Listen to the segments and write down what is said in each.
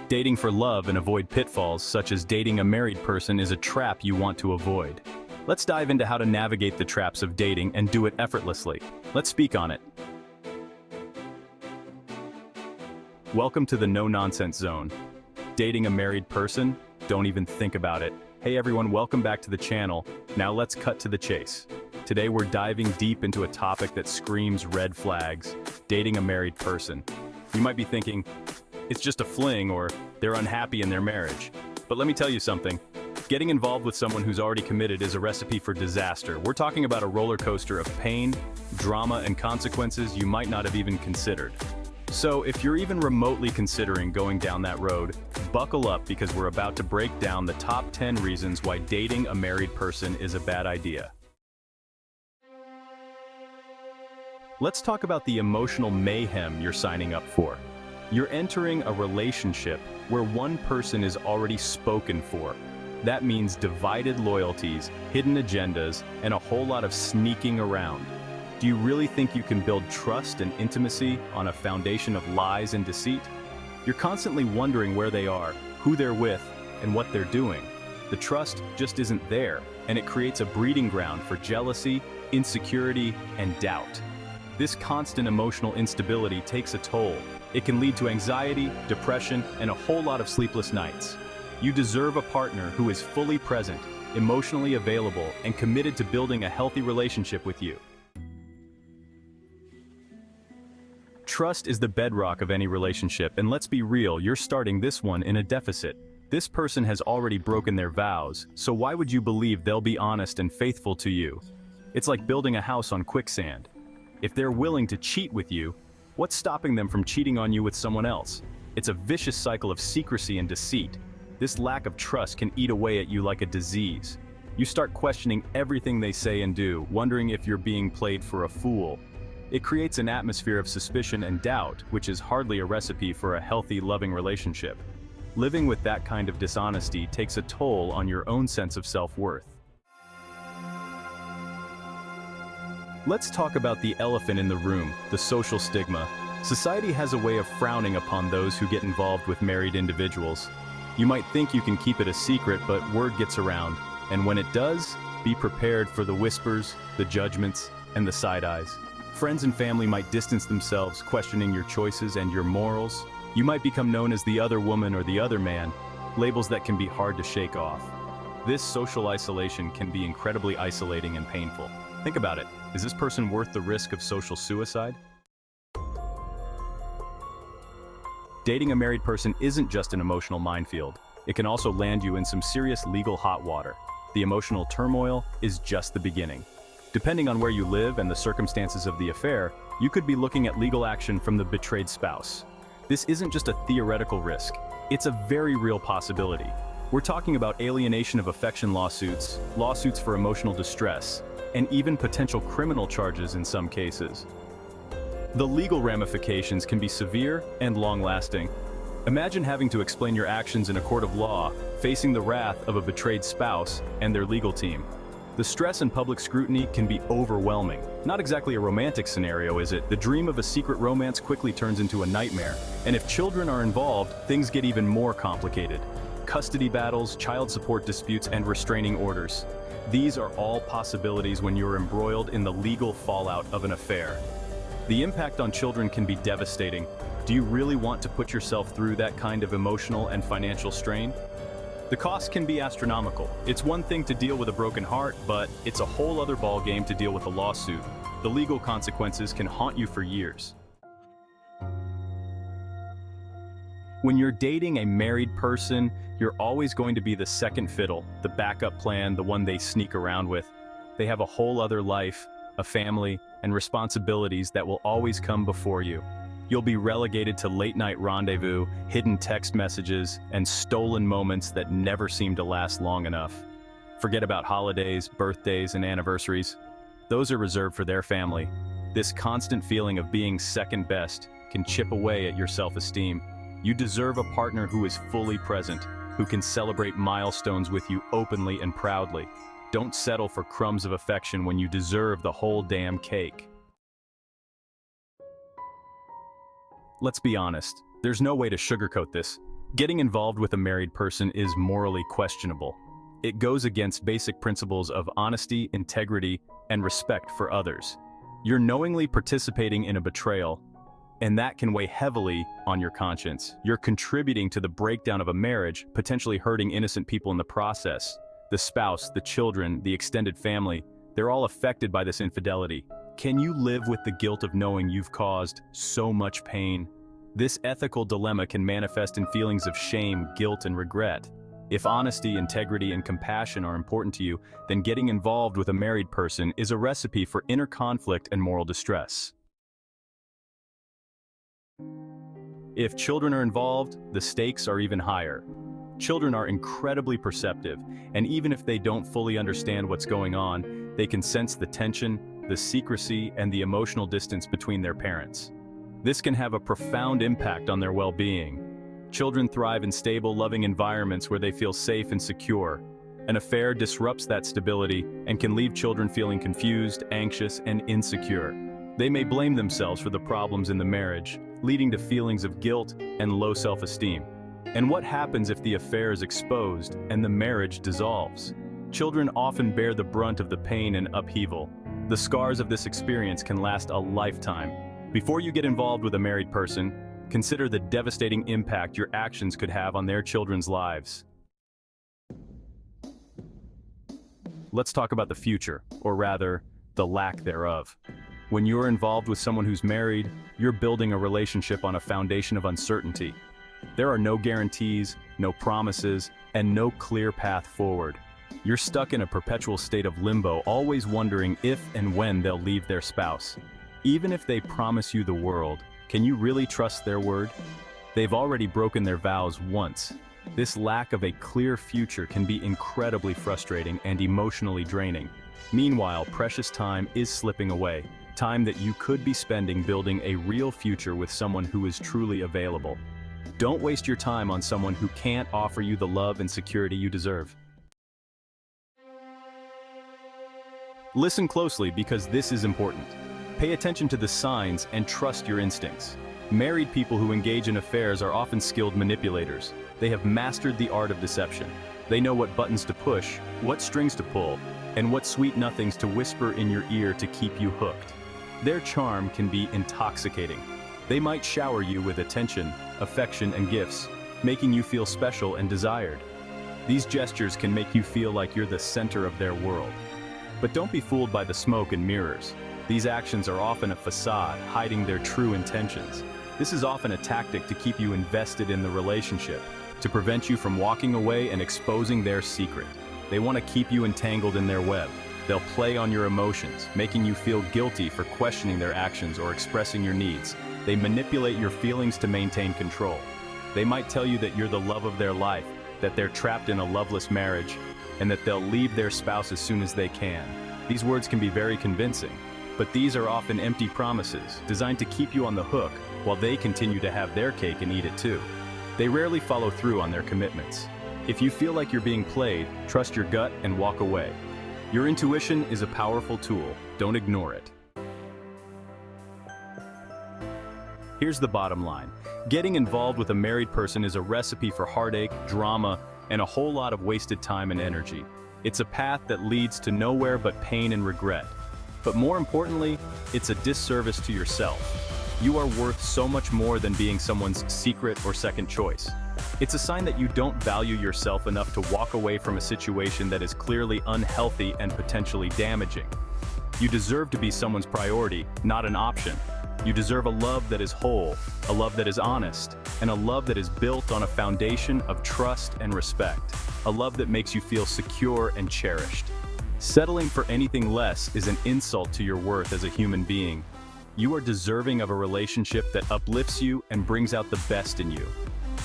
Dating for love and avoid pitfalls such as dating a married person is a trap you want to avoid. Let's dive into how to navigate the traps of dating and do it effortlessly. Let's speak on it. Welcome to the no-nonsense zone. Dating a married person? Don't even think about it. Hey everyone, welcome back to the channel. Now let's cut to the chase. Today we're diving deep into a topic that screams red flags: dating a married person. You might be thinking, it's just a fling or they're unhappy in their marriage. But let me tell you something. Getting involved with someone who's already committed is a recipe for disaster. We're talking about a roller coaster of pain, drama, and consequences you might not have even considered. So if you're even remotely considering going down that road, buckle up because we're about to break down the top 10 reasons why dating a married person is a bad idea. Let's talk about the emotional mayhem you're signing up for. You're entering a relationship where one person is already spoken for. That means divided loyalties, hidden agendas, and a whole lot of sneaking around. Do you really think you can build trust and intimacy on a foundation of lies and deceit? You're constantly wondering where they are, who they're with, and what they're doing. The trust just isn't there, and it creates a breeding ground for jealousy, insecurity, and doubt. This constant emotional instability takes a toll. It can lead to anxiety, depression, and a whole lot of sleepless nights. You deserve a partner who is fully present, emotionally available, and committed to building a healthy relationship with you. Trust is the bedrock of any relationship, and let's be real, you're starting this one in a deficit. This person has already broken their vows, so why would you believe they'll be honest and faithful to you? It's like building a house on quicksand. If they're willing to cheat with you, what's stopping them from cheating on you with someone else? It's a vicious cycle of secrecy and deceit. This lack of trust can eat away at you like a disease. You start questioning everything they say and do, wondering if you're being played for a fool. It creates an atmosphere of suspicion and doubt, which is hardly a recipe for a healthy, loving relationship. Living with that kind of dishonesty takes a toll on your own sense of self-worth. Let's talk about the elephant in the room, the social stigma. Society has a way of frowning upon those who get involved with married individuals. You might think you can keep it a secret, but word gets around. And when it does, be prepared for the whispers, the judgments, and the side eyes. Friends and family might distance themselves, questioning your choices and your morals. You might become known as the other woman or the other man, labels that can be hard to shake off. This social isolation can be incredibly isolating and painful. Think about it. Is this person worth the risk of social suicide? Dating a married person isn't just an emotional minefield. It can also land you in some serious legal hot water. The emotional turmoil is just the beginning. Depending on where you live and the circumstances of the affair, you could be looking at legal action from the betrayed spouse. This isn't just a theoretical risk. It's a very real possibility. We're talking about alienation of affection lawsuits, lawsuits for emotional distress, and even potential criminal charges in some cases. The legal ramifications can be severe and long-lasting. Imagine having to explain your actions in a court of law, facing the wrath of a betrayed spouse and their legal team. The stress and public scrutiny can be overwhelming. Not exactly a romantic scenario, is it? The dream of a secret romance quickly turns into a nightmare. And if children are involved, things get even more complicated. Custody battles, child support disputes, and restraining orders. These are all possibilities when you're embroiled in the legal fallout of an affair. The impact on children can be devastating. Do you really want to put yourself through that kind of emotional and financial strain? The cost can be astronomical. It's one thing to deal with a broken heart, but it's a whole other ballgame to deal with a lawsuit. The legal consequences can haunt you for years. When you're dating a married person, you're always going to be the second fiddle, the backup plan, the one they sneak around with. They have a whole other life, a family, and responsibilities that will always come before you. You'll be relegated to late-night rendezvous, hidden text messages, and stolen moments that never seem to last long enough. Forget about holidays, birthdays, and anniversaries. Those are reserved for their family. This constant feeling of being second best can chip away at your self-esteem. You deserve a partner who is fully present, who can celebrate milestones with you openly and proudly. Don't settle for crumbs of affection when you deserve the whole damn cake. Let's be honest, there's no way to sugarcoat this. Getting involved with a married person is morally questionable. It goes against basic principles of honesty, integrity, and respect for others. You're knowingly participating in a betrayal, and that can weigh heavily on your conscience. You're contributing to the breakdown of a marriage, potentially hurting innocent people in the process. The spouse, the children, the extended family, they're all affected by this infidelity. Can you live with the guilt of knowing you've caused so much pain? This ethical dilemma can manifest in feelings of shame, guilt, and regret. If honesty, integrity, and compassion are important to you, then getting involved with a married person is a recipe for inner conflict and moral distress. If children are involved, the stakes are even higher. Children are incredibly perceptive, and even if they don't fully understand what's going on, they can sense the tension, the secrecy, and the emotional distance between their parents. This can have a profound impact on their well-being. Children thrive in stable, loving environments where they feel safe and secure. An affair disrupts that stability and can leave children feeling confused, anxious, and insecure. They may blame themselves for the problems in the marriage, leading to feelings of guilt and low self-esteem. And what happens if the affair is exposed and the marriage dissolves? Children often bear the brunt of the pain and upheaval. The scars of this experience can last a lifetime. Before you get involved with a married person, consider the devastating impact your actions could have on their children's lives. Let's talk about the future, or rather, the lack thereof. When you're involved with someone who's married, you're building a relationship on a foundation of uncertainty. There are no guarantees, no promises, and no clear path forward. You're stuck in a perpetual state of limbo, always wondering if and when they'll leave their spouse. Even if they promise you the world, can you really trust their word? They've already broken their vows once. This lack of a clear future can be incredibly frustrating and emotionally draining. Meanwhile, precious time is slipping away, time that you could be spending building a real future with someone who is truly available. Don't waste your time on someone who can't offer you the love and security you deserve. Listen closely because this is important. Pay attention to the signs and trust your instincts. Married people who engage in affairs are often skilled manipulators. They have mastered the art of deception. They know what buttons to push, what strings to pull, and what sweet nothings to whisper in your ear to keep you hooked. Their charm can be intoxicating. They might shower you with attention, affection, and gifts, making you feel special and desired. These gestures can make you feel like you're the center of their world. But don't be fooled by the smoke and mirrors. These actions are often a facade, hiding their true intentions. This is often a tactic to keep you invested in the relationship, to prevent you from walking away and exposing their secret. They want to keep you entangled in their web. They'll play on your emotions, making you feel guilty for questioning their actions or expressing your needs. They manipulate your feelings to maintain control. They might tell you that you're the love of their life, that they're trapped in a loveless marriage, and that they'll leave their spouse as soon as they can. These words can be very convincing, but these are often empty promises, designed to keep you on the hook while they continue to have their cake and eat it too. They rarely follow through on their commitments. If you feel like you're being played, trust your gut and walk away. Your intuition is a powerful tool. Don't ignore it. Here's the bottom line. Getting involved with a married person is a recipe for heartache, drama, and a whole lot of wasted time and energy. It's a path that leads to nowhere but pain and regret. But more importantly, it's a disservice to yourself. You are worth so much more than being someone's secret or second choice. It's a sign that you don't value yourself enough to walk away from a situation that is clearly unhealthy and potentially damaging. You deserve to be someone's priority, not an option. You deserve a love that is whole, a love that is honest, and a love that is built on a foundation of trust and respect. A love that makes you feel secure and cherished. Settling for anything less is an insult to your worth as a human being. You are deserving of a relationship that uplifts you and brings out the best in you.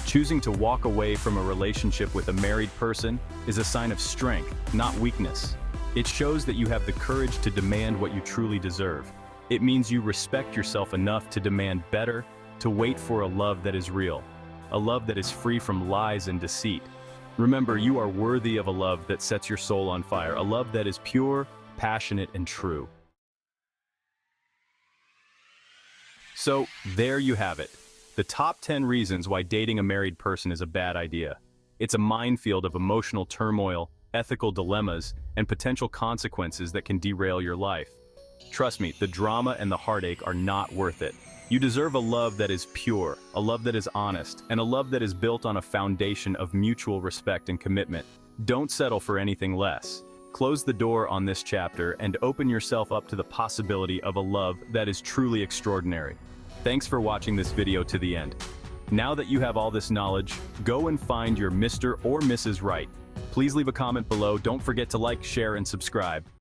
Choosing to walk away from a relationship with a married person is a sign of strength, not weakness. It shows that you have the courage to demand what you truly deserve. It means you respect yourself enough to demand better, to wait for a love that is real, a love that is free from lies and deceit. Remember, you are worthy of a love that sets your soul on fire, a love that is pure, passionate, and true. So, there you have it. The top 10 reasons why dating a married person is a bad idea. It's a minefield of emotional turmoil, ethical dilemmas, and potential consequences that can derail your life. Trust me, the drama and the heartache are not worth it. You deserve a love that is pure, a love that is honest, and a love that is built on a foundation of mutual respect and commitment. Don't settle for anything less. Close the door on this chapter and open yourself up to the possibility of a love that is truly extraordinary. Thanks for watching this video to the end. Now that you have all this knowledge, go and find your Mr. or Mrs. Right. Please leave a comment below. Don't forget to like, share, and subscribe.